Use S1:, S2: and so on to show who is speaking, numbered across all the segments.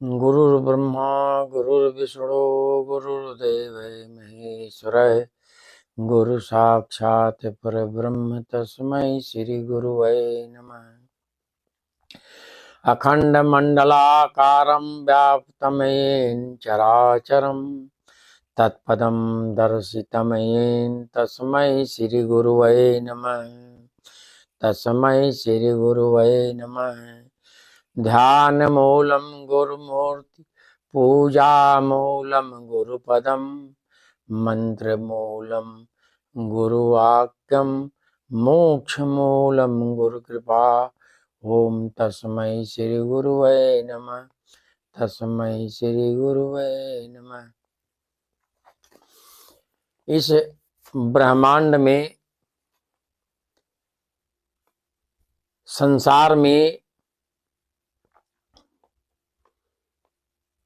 S1: गुरुर्ब्रह्मा गुरुर्विष्णु गुरुर्देव महेश्वरः गुरु साक्षात् परब्रह्म तस्मै श्री गुरुवे नमः। अखंड मंडलाकारं व्याप्तं येन चराचरं तत्पदं दर्शितं येन तस्मै श्री गुरुवे नमः। तस्मै श्री गुरुवे नमः। ध्यान मूलम गुरुमूर्ति पूजा मूलम गुरुपदम मंत्र मूलम गुरुवाक्यम मोक्ष मूलम गुरुकृपा। ओम तस्मै श्री गुरुवे नमः। तस्मै श्री गुरुवे नमः। इस ब्रह्मांड में, संसार में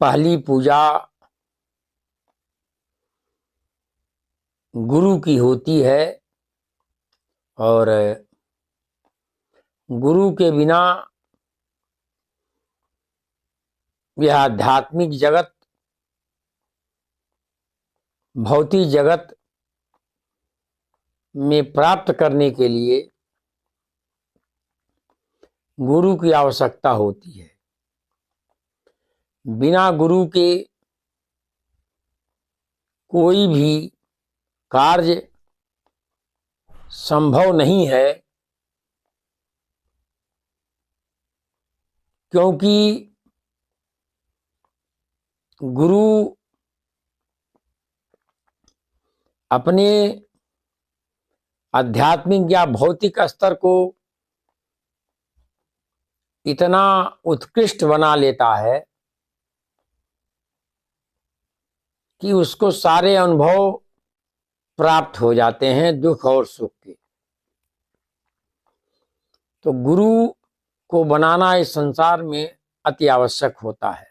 S1: पहली पूजा गुरु की होती है और गुरु के बिना यह आध्यात्मिक जगत, भौतिक जगत में प्राप्त करने के लिए गुरु की आवश्यकता होती है। बिना गुरु के कोई भी कार्य संभव नहीं है, क्योंकि गुरु अपने आध्यात्मिक या भौतिक स्तर को इतना उत्कृष्ट बना लेता है कि उसको सारे अनुभव प्राप्त हो जाते हैं, दुख और सुख के। तो गुरु को बनाना इस संसार में अति आवश्यक होता है,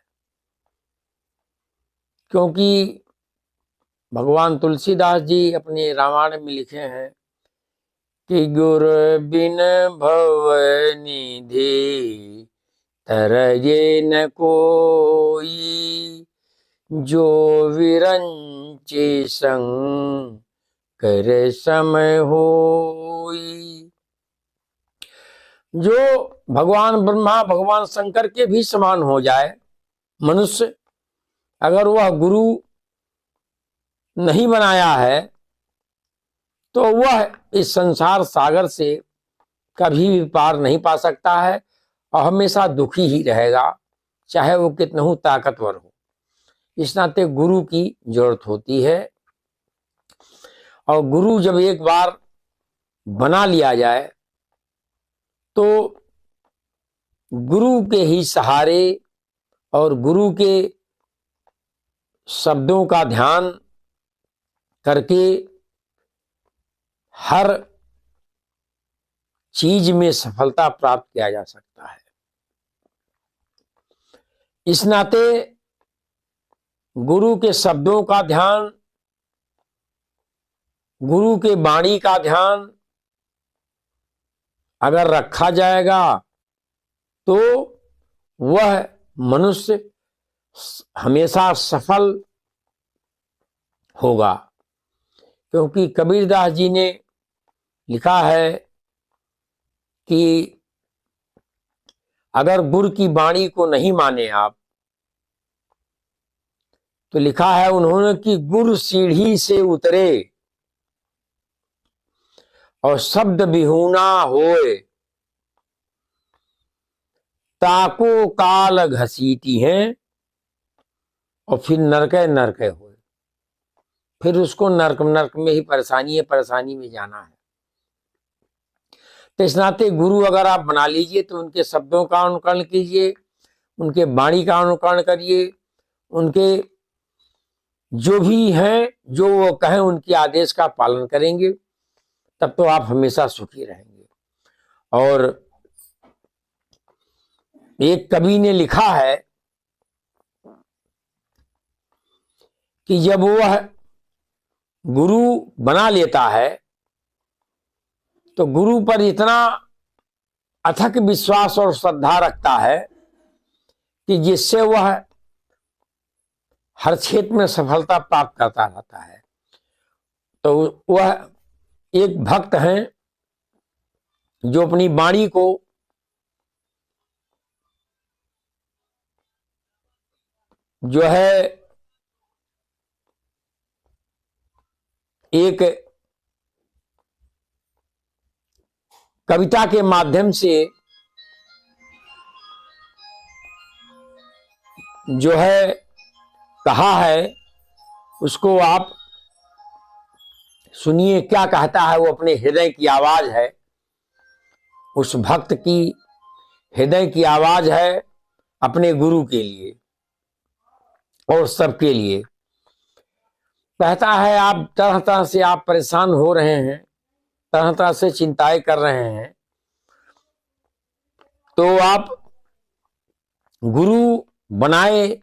S1: क्योंकि भगवान तुलसीदास जी अपने रामायण में लिखे हैं कि गुरु बिन भव निधि तरजे न कोई, जो विरंचि संग कर समय होई। जो भगवान ब्रह्मा भगवान शंकर के भी समान हो जाए मनुष्य, अगर वह गुरु नहीं बनाया है तो वह इस संसार सागर से कभी भी पार नहीं पा सकता है और हमेशा दुखी ही रहेगा, चाहे वो कितना ही ताकतवर हो। इस नाते गुरु की जरूरत होती है, और गुरु जब एक बार बना लिया जाए तो गुरु के ही सहारे और गुरु के शब्दों का ध्यान करके हर चीज में सफलता प्राप्त किया जा सकता है। इस नाते गुरु के शब्दों का ध्यान, गुरु के वाणी का ध्यान अगर रखा जाएगा तो वह मनुष्य हमेशा सफल होगा। क्योंकि कबीरदास जी ने लिखा है कि अगर गुरु की वाणी को नहीं माने आप, तो लिखा है उन्होंने कि गुरु सीढ़ी से उतरे और शब्द विहूना होए, ताको काल घसीटी हैं और फिर नरके नरके होए। फिर उसको नरक नरक में ही परेशानी में जाना है। तो इस नाते गुरु अगर आप बना लीजिए तो उनके शब्दों का अनुकरण कीजिए, उनके वाणी का अनुकरण करिए, उनके जो भी हैं, जो वो कहें उनके आदेश का पालन करेंगे, तब तो आप हमेशा सुखी रहेंगे। और एक कवि ने लिखा है कि जब वह गुरु बना लेता है तो गुरु पर इतना अथक विश्वास और श्रद्धा रखता है कि जिससे वह हर क्षेत्र में सफलता प्राप्त करता रहता है। तो वह एक भक्त हैं जो अपनी वाणी को जो है एक कविता के माध्यम से जो है कहा है, उसको आप सुनिए क्या कहता है। वो अपने हृदय की आवाज है, उस भक्त की हृदय की आवाज है अपने गुरु के लिए और सबके लिए। कहता है आप तरह तरह से आप परेशान हो रहे हैं, तरह तरह से चिंताएं कर रहे हैं, तो आप गुरु बनाए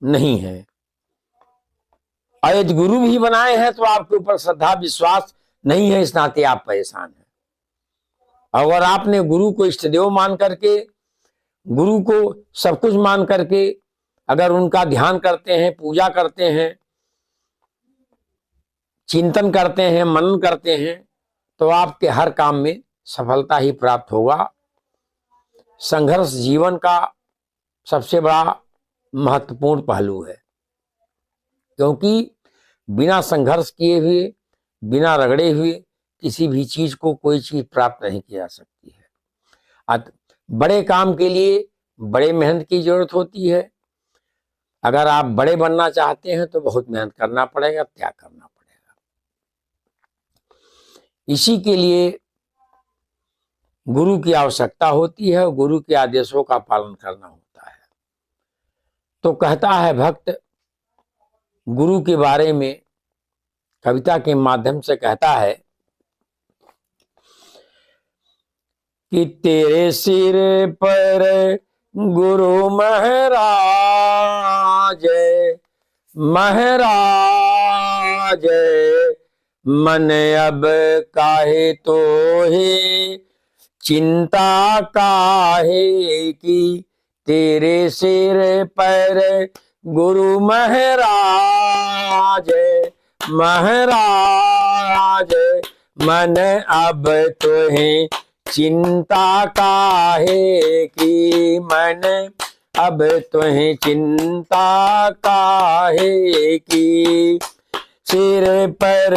S1: नहीं हैं। और यदि गुरु भी बनाए हैं तो आपके ऊपर श्रद्धा विश्वास नहीं है, इस नाते आप परेशान हैं। अगर आपने गुरु को इष्टदेव मान करके, गुरु को सब कुछ मान करके अगर उनका ध्यान करते हैं, पूजा करते हैं, चिंतन करते हैं, मनन करते हैं, तो आपके हर काम में सफलता ही प्राप्त होगा। संघर्ष जीवन का सबसे बड़ा महत्वपूर्ण पहलू है, क्योंकि बिना संघर्ष किए हुए, बिना रगड़े हुए किसी भी चीज को कोई चीज प्राप्त नहीं की जा सकती है। बड़े काम के लिए बड़े मेहनत की जरूरत होती है। अगर आप बड़े बनना चाहते हैं तो बहुत मेहनत करना पड़ेगा, त्याग करना पड़ेगा। इसी के लिए गुरु की आवश्यकता होती है और गुरु के आदेशों का पालन करना होता है। तो कहता है भक्त गुरु के बारे में, कविता के माध्यम से कहता है कि तेरे सिर पर गुरु महाराज महाराज, मन अब काहे तो है चिंता काहे की। तेरे सिर पर गुरु महाराज महाराज, मन अब तुम्हें चिंता काहे की। मन अब तुम्हें चिंता काहे की। सिर पर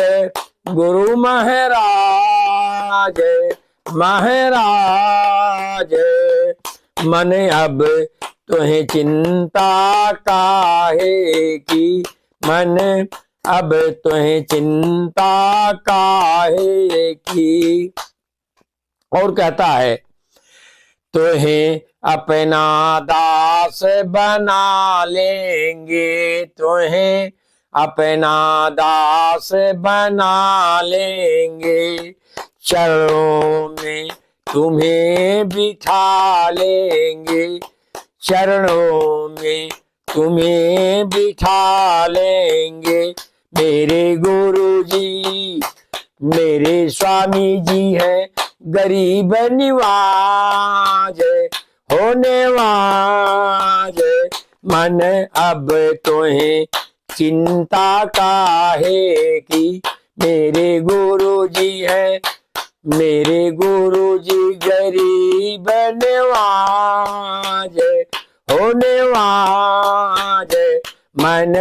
S1: गुरु महाराज महाराज, मन अब तुम्हें चिंता काहे की। मन अब तुम्हें चिंता काहे की। और कहता है तुम्हें अपना दास बना लेंगे, तुम्हें अपना दास बना लेंगे। चरणों में तुम्हें बिठा लेंगे, चरणों में तुम्हें बिठा लेंगे। मेरे गुरु जी मेरे स्वामी जी हैं गरीब निवाज होने वाज। मन अब तुम्हें चिंता काहे की। मेरे गुरु जी हैं, मेरे गुरु जी गरीब निवाज होने वाज। मन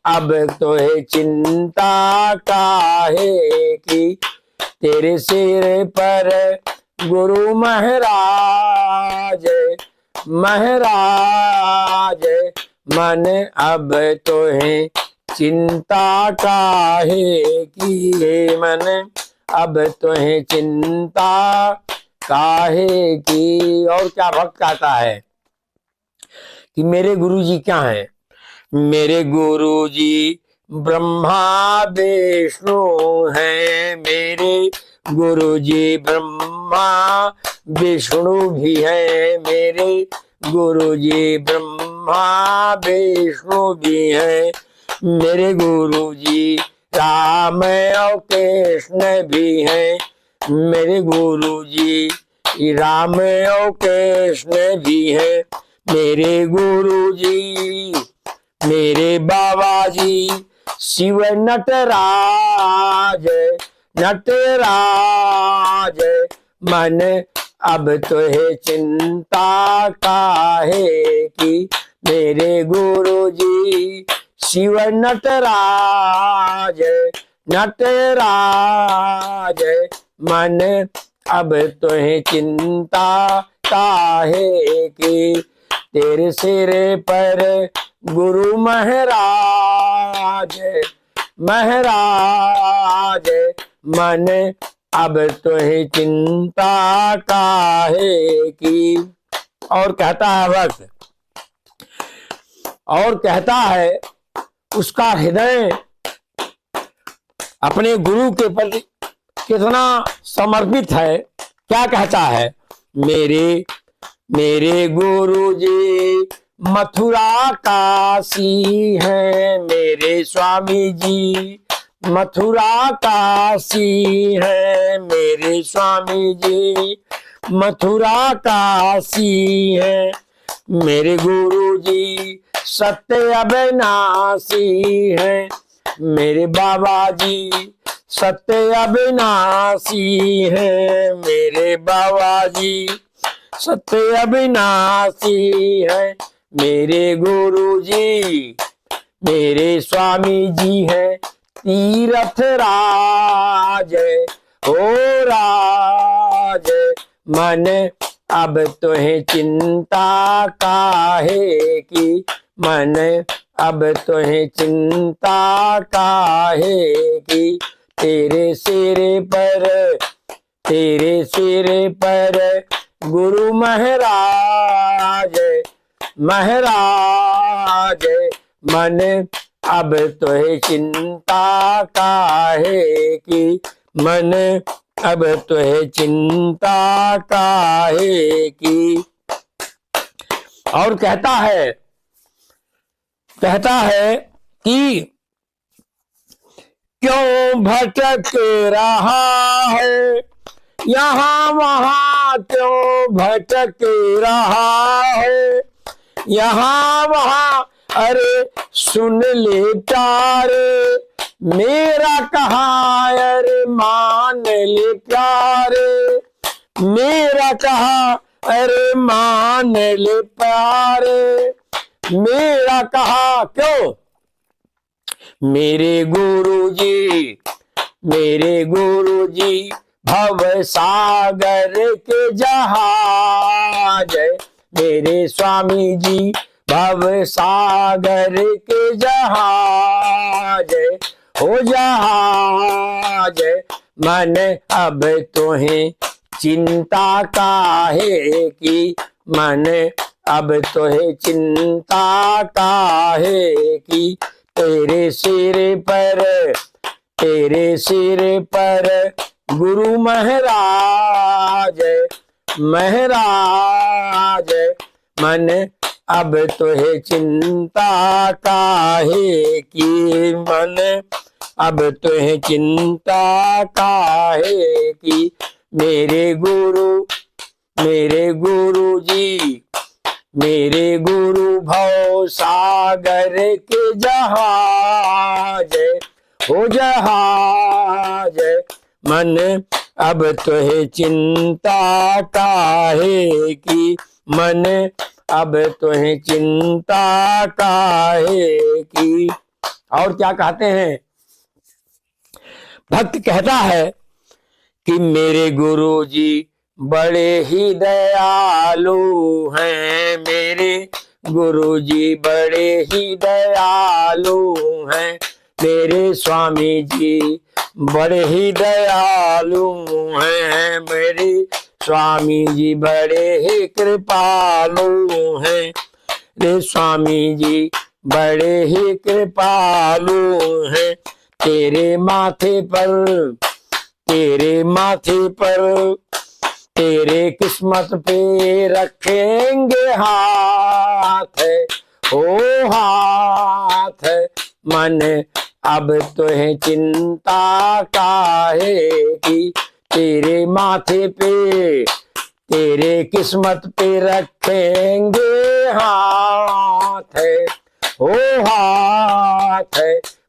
S1: अब तुम्हें चिंता काहे की। तेरे सिर पर गुरु महाराज महाराज, मन अब तुम्हें चिंता काहे की। मन अब तुम्हें चिंता काहे की। और क्या भक्त कहता है कि मेरे गुरु जी क्या हैं। मेरे गुरु जी ब्रह्मा विष्णु हैं। मेरे गुरु जी ब्रह्मा विष्णु भी हैं। मेरे गुरु जी ब्रह्मा विष्णु भी हैं। मेरे गुरु जी राम और कृष्ण भी हैं। मेरे गुरु जी राम और कृष्ण भी हैं। मेरे गुरु जी मेरे बाबा जी शिव नटराज नटराज। मन अब तो है चिंता काहे की, मेरे गुरु जी शिव नटराज नटराज। मन अब तो है चिंता काहे की, तेरे सिर पर गुरु महाराज महाराज। मन अब तो है चिंता काहे की। और कहता है वक्त, और कहता है उसका हृदय अपने गुरु के प्रति कितना समर्पित है। क्या कहता है, मेरे गुरु जी मथुरा काशी है, मेरे स्वामी जी मथुरा काशी है, मेरे स्वामी जी मथुरा काशी है। मेरे गुरु जी सत्य अविनाशी है, मेरे बाबा जी सत्य अविनाशी है, मेरे बाबा जी सत्य अविनाशी है। मेरे गुरु जी मेरे स्वामी जी हैं तीरथ राज ओ राज। मन अब तो है चिंता काहे की, मन अब तो है चिंता काहे की, तेरे सिर पर गुरु महाराज महाराज। मन अब तो है चिंता काहे की, मन अब तो है चिंता काहे की। और कहता है कि क्यों भटक रहा है यहाँ वहां, क्यों भटक रहा है यहाँ वहां। अरे सुन ले प्यारे मेरा कहा, अरे मान ले प्यारे मेरा कहा, अरे मान ले प्यारे मेरा कहा। क्यों? मेरे गुरु जी भव सागर के जहाज, मेरे स्वामी जी भव सागर के जहाज हो जहाज। मन अब तुम्हें चिंता काहे की, मन अब तुम्हें चिंता काहे की, तेरे सिर पर गुरु महाराज महाराज। मन अब तो है चिंता काहे की, मन अब तो है चिंता काहे की, मेरे गुरु भव सागर के जहाज हो जहाज। मन अब तो है चिंता काहे की, मन अब तो है चिंता काहे की। और क्या कहते हैं, भक्त कहता है कि मेरे गुरु जी बड़े ही दयालु हैं, मेरे गुरु जी बड़े ही दयालु हैं, मेरे स्वामी जी बड़े ही दयालु हैं, मेरे स्वामी जी बड़े ही कृपालु हैं, मेरे स्वामी जी बड़े ही कृपालु हैं। तेरे माथे पर तेरे किस्मत पे रखेंगे हाथ ओ हाथ। मन अब तो है चिंता काहे की, तेरे माथे पे तेरे किस्मत पे रखेंगे हाथ हो हाथ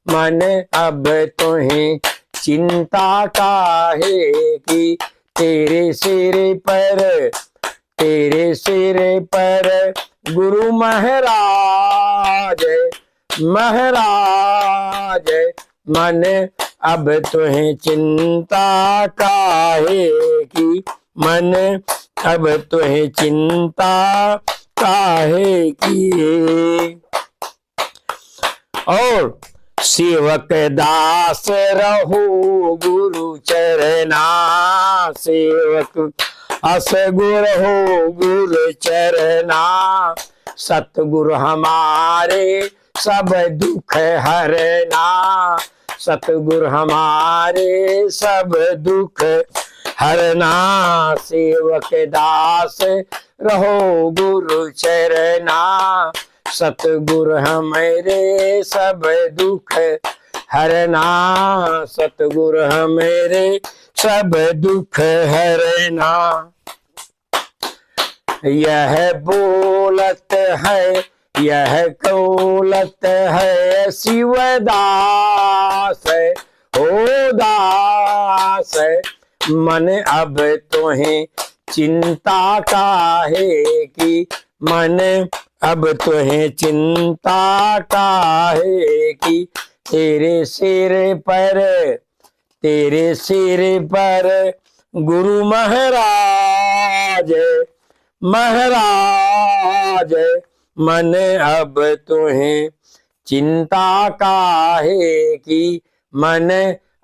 S1: मन अब तुम्हें चिंता काहे की, तेरे सिर पर गुरु महाराज महाराज, मन अब तुम्हें चिंता काहे की, मन अब तुम्हें चिंता काहे की। और सेवक दास रहो गुरु चरना, सेवक असगुर हो गुरु चरना, सतगुरु हमारे सब दुख हरना, सतगुरु हमारे सब दुख हरना, सेवक दास रहो गुरु चरना, सतगुरु हमारे सब दुख हरना, सतगुरु हमारे सब दुख हरना। यह बोलत है यह कौलत है शिवदास हो दास, मन अब तुम्हें चिंता काहे की, मन अब तुम्हें चिंता काहे की, तेरे सिर पर गुरु महाराज महाराज, मन अब तुम्हें चिंता काहे की, मन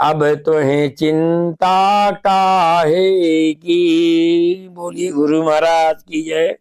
S1: अब तुम्हें चिंता काहे की। बोलिए गुरु महाराज की जय।